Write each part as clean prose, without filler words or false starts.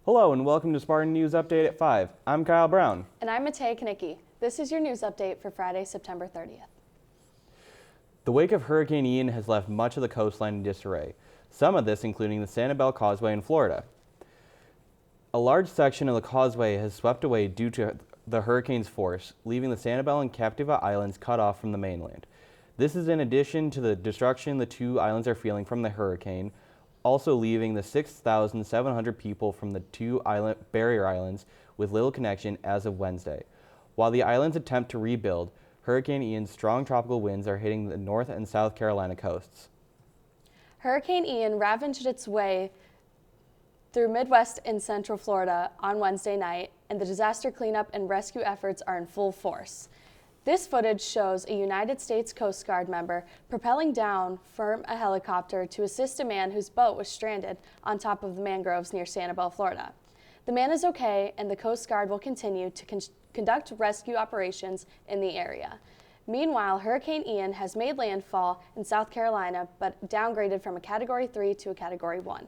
Hello and welcome to Spartan News Update at 5. I'm Kyle Brown. And I'm Matei Kanicki. This is your news update for Friday, September 30th. The wake of Hurricane Ian has left much of the coastline in disarray, some of this including the Sanibel Causeway in Florida. A large section of the causeway has swept away due to the hurricane's force, leaving the Sanibel and Captiva Islands cut off from the mainland. This is in addition to the destruction the two islands are feeling from the hurricane, also leaving the 6,700 people from the two barrier islands with little connection as of Wednesday. While the islands attempt to rebuild, Hurricane Ian's strong tropical winds are hitting the North and South Carolina coasts. Hurricane Ian ravaged its way through Midwest and Central Florida on Wednesday night, and the disaster cleanup and rescue efforts are in full force. This footage shows a United States Coast Guard member propelling down from a helicopter to assist a man whose boat was stranded on top of the mangroves near Sanibel, Florida. The man is okay, and the Coast Guard will continue to conduct rescue operations in the area. Meanwhile, Hurricane Ian has made landfall in South Carolina, but downgraded from a Category 3 to a Category 1.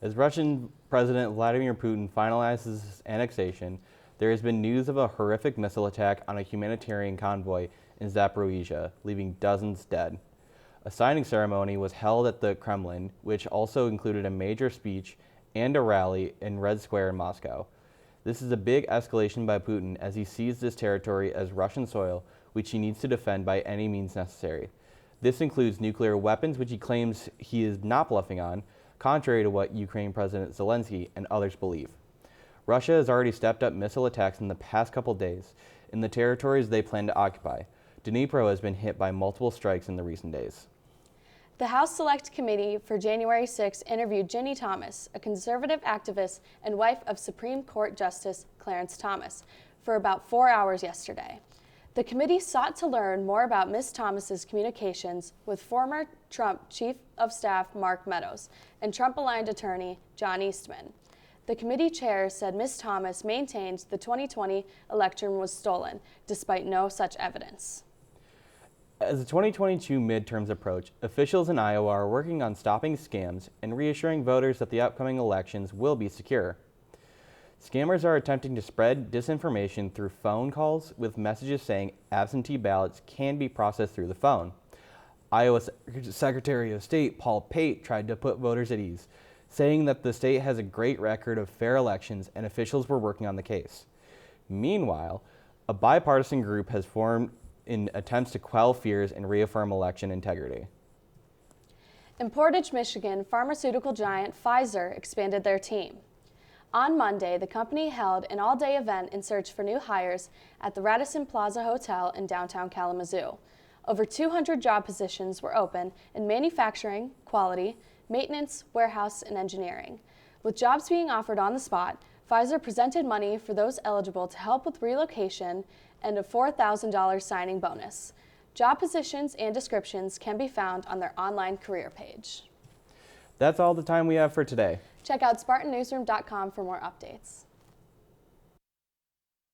As Russian President Vladimir Putin finalizes his annexation, there has been news of a horrific missile attack on a humanitarian convoy in Zaporizhia, leaving dozens dead. A signing ceremony was held at the Kremlin, which also included a major speech and a rally in Red Square in Moscow. This is a big escalation by Putin as he sees this territory as Russian soil, which he needs to defend by any means necessary. This includes nuclear weapons, which he claims he is not bluffing on, contrary to what Ukraine President Zelensky and others believe. Russia has already stepped up missile attacks in the past couple days in the territories they plan to occupy. Dnipro has been hit by multiple strikes in the recent days. The House Select Committee for January 6 interviewed Ginny Thomas, a conservative activist and wife of Supreme Court Justice Clarence Thomas, for about 4 hours yesterday. The committee sought to learn more about Ms. Thomas's communications with former Trump Chief of Staff Mark Meadows and Trump-aligned attorney John Eastman. The committee chair said Ms. Thomas maintained the 2020 election was stolen, despite no such evidence. As the 2022 midterms approach, officials in Iowa are working on stopping scams and reassuring voters that the upcoming elections will be secure. Scammers are attempting to spread disinformation through phone calls with messages saying absentee ballots can be processed through the phone. Iowa Secretary of State Paul Pate tried to put voters at ease, saying that the state has a great record of fair elections and officials were working on the case. Meanwhile, a bipartisan group has formed in attempts to quell fears and reaffirm election integrity. In Portage, Michigan, pharmaceutical giant Pfizer expanded their team. On Monday, the company held an all-day event in search for new hires at the Radisson Plaza Hotel in downtown Kalamazoo. Over 200 job positions were open in manufacturing, quality, maintenance, warehouse, and engineering. With jobs being offered on the spot, Pfizer presented money for those eligible to help with relocation and a $4,000 signing bonus. Job positions and descriptions can be found on their online career page. That's all the time we have for today. Check out SpartanNewsroom.com for more updates.